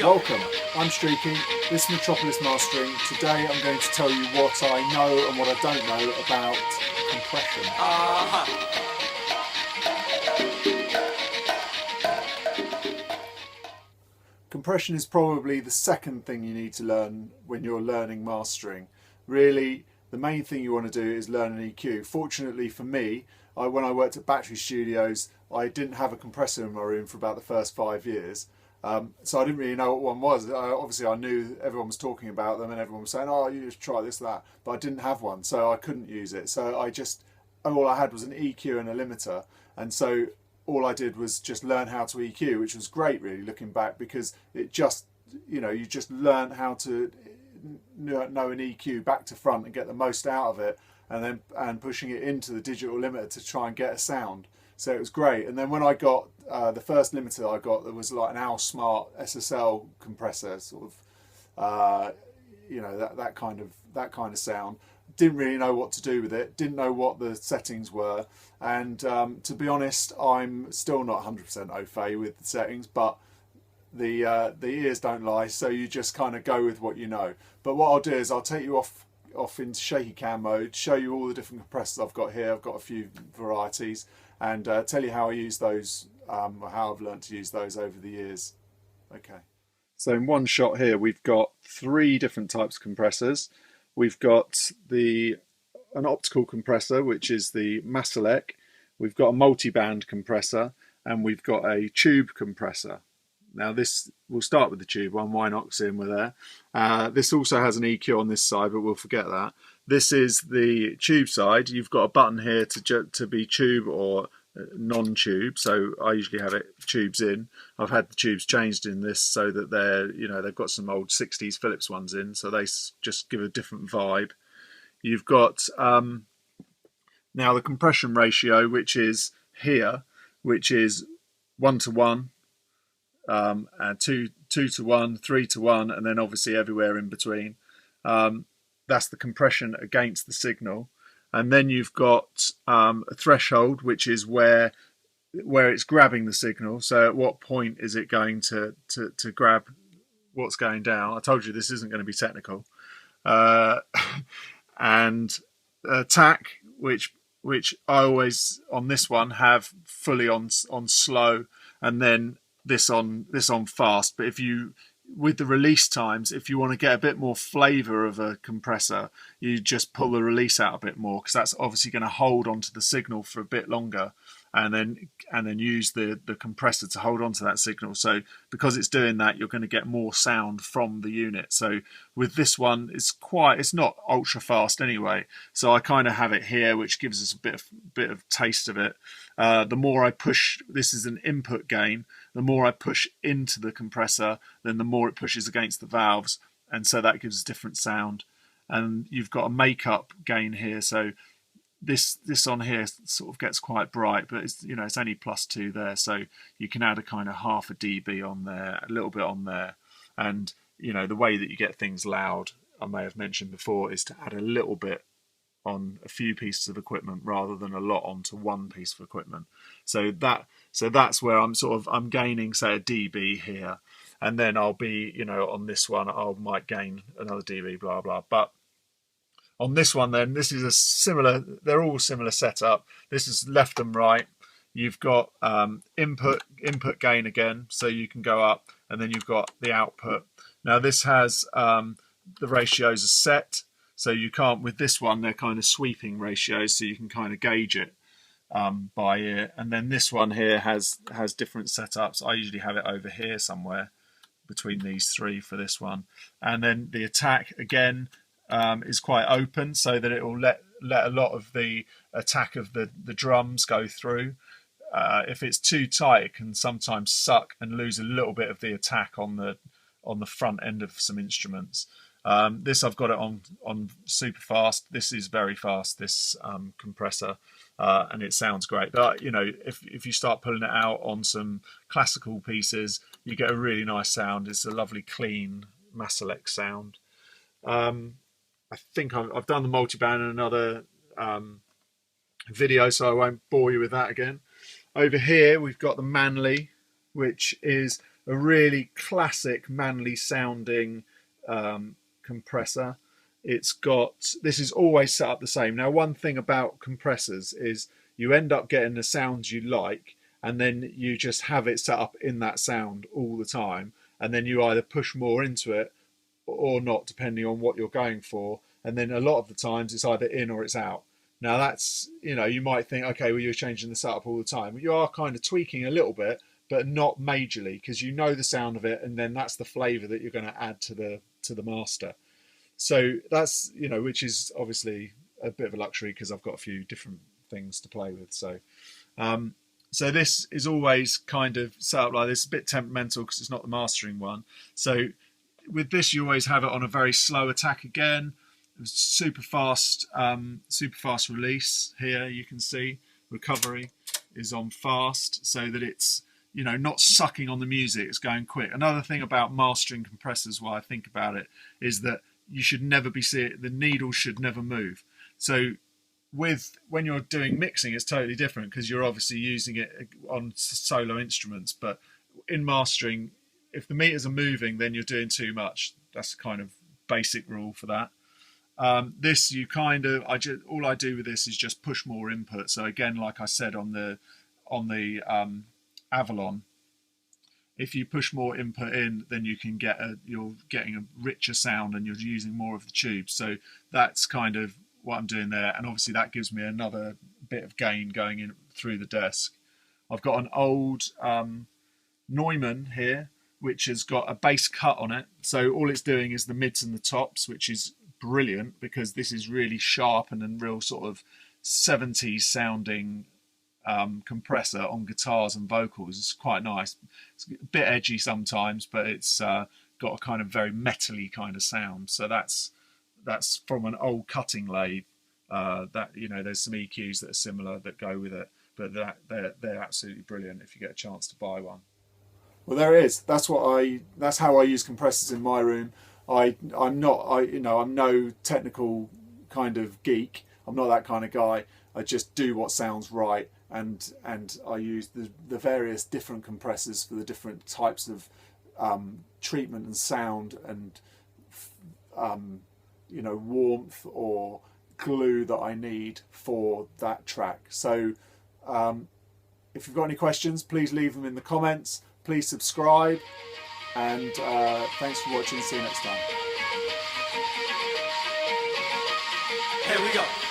Welcome, I'm Streaky, this is Metropolis Mastering. Today I'm going to tell you what I know and what I don't know about compression. Compression is probably the second thing you need to learn when you're learning mastering. Really, the main thing you want to do is learn an EQ. Fortunately for me, when I worked at Battery Studios, I didn't have a compressor in my room for about the first 5 years. So I didn't really know what one was. Obviously, I knew everyone was talking about them and everyone was saying, oh, you just try this, that. But I didn't have one, so I couldn't use it. So all I had was an EQ and a limiter. And so all I did was just learn how to EQ, which was great, really, looking back, because it just, you just learn how to know an EQ back to front and get the most out of it, and pushing it into the digital limiter to try and get a sound. So it was great. And then when I got the first limiter I got, there was like an Owl Smart SSL compressor, sort of, that kind of sound. Didn't really know what to do with it. Didn't know what the settings were. And to be honest, I'm still not 100% au fait with the settings, but the ears don't lie. So you just kind of go with what you know. But what I'll do is I'll take you off into shaky cam mode, show you all the different compressors I've got here. I've got a few varieties, and tell you how I use those, or how I've learned to use those over the years. Okay. So in one shot here, we've got 3 different types of compressors. We've got an optical compressor, which is the Masalek. We've got a multi-band compressor, and we've got a tube compressor. Now we'll start with the tube one, why not, seeing we're there. This also has an EQ on this side, but we'll forget that. This is the tube side. You've got a button here to be tube or non-tube, so I usually have it tubes in. I've had the tubes changed in this so that they've got some old 60s Philips ones in, so they just give a different vibe. You've got now the compression ratio, which is here, which is 1:1, and 2:1, 3:1, and then obviously everywhere in between. That's the compression against the signal. And then you've got a threshold, which is where it's grabbing the signal. So at what point is it going to grab what's going down? I told you this isn't going to be technical. And attack, which I always on this one have fully on slow, and then this on fast. But with the release times, if you want to get a bit more flavour of a compressor, you just pull the release out a bit more, because that's obviously going to hold onto the signal for a bit longer, and then use the compressor to hold onto that signal. So because it's doing that, you're going to get more sound from the unit. So with this one, it's not ultra fast anyway. So I kind of have it here, which gives us a bit of taste of it. The more I push, this is an input gain. The more I push into the compressor, then the more it pushes against the valves, and so that gives a different sound. And you've got a makeup gain here, so this on here sort of gets quite bright, but it's only +2 there, so you can add a kind of half a dB on there, a little bit on there. And the way that you get things loud, I may have mentioned before, is to add a little bit on a few pieces of equipment rather than a lot onto one piece of equipment. So that's where I'm gaining, say, a dB here, and then I'll be, on this one I might gain another dB, blah blah. But on this one, then, this is they're all similar setup. This is left and right. You've got input gain again, so you can go up, and then you've got the output. Now this has the ratios are set, so you can't, with this one, they're kind of sweeping ratios, so you can kind of gauge it by ear. And then this one here has different setups. I usually have it over here somewhere between these 3 for this one. And then the attack again is quite open, so that it will let a lot of the attack of the drums go through. If it's too tight, it can sometimes suck and lose a little bit of the attack on the front end of some instruments. This I've got it on super fast. This is very fast, this compressor, and it sounds great. But if you start pulling it out on some classical pieces, you get a really nice sound. It's a lovely clean Masalek sound. I think I've done the multiband in another video, so I won't bore you with that again. Over here we've got the Manley, which is a really classic manly sounding compressor. It's got, this is always set up the same. Now, one thing about compressors is you end up getting the sounds you like, and then you just have it set up in that sound all the time, and then you either push more into it or not, depending on what you're going for. And then a lot of the times it's either in or it's out. Now that's, you might think, okay, well, you're changing the setup all the time. You are kind of tweaking a little bit, but not majorly, because you know the sound of it, and then that's the flavour that you're going to add to the master. So that's, which is obviously a bit of a luxury because I've got a few different things to play with. So so this is always kind of set up like this, a bit temperamental because it's not the mastering one. So with this, you always have it on a very slow attack again. Super fast release here. You can see recovery is on fast, so that it's not sucking on the music. It's going quick. Another thing about mastering compressors, while I think about it, is that you should never the needle should never move. So when you're doing mixing, it's totally different because you're obviously using it on solo instruments. But in mastering, if the meters are moving, then you're doing too much. That's the kind of basic rule for that. This all I do with this is just push more input. So again, like I said on the Avalon, if you push more input in, then you're getting a richer sound and you're using more of the tube. So that's kind of what I'm doing there, and obviously that gives me another bit of gain going in through the desk. I've got an old Neumann here, which has got a bass cut on it. So all it's doing is the mids and the tops, which is brilliant because this is really sharp and real sort of 70s sounding compressor on guitars and vocals. It's quite nice. It's a bit edgy sometimes, but it's got a kind of very metally kind of sound. So that's from an old cutting lathe. There's some EQs that are similar that go with it, but they're absolutely brilliant if you get a chance to buy one. Well, there it is. That's how I use compressors in my room. I'm no technical kind of geek. I'm not that kind of guy. I just do what sounds right, and I use the various different compressors for the different types of treatment and sound and warmth or glue that I need for that track. So if you've got any questions, please leave them in the comments. Please subscribe, and thanks for watching. See you next time. Here we go.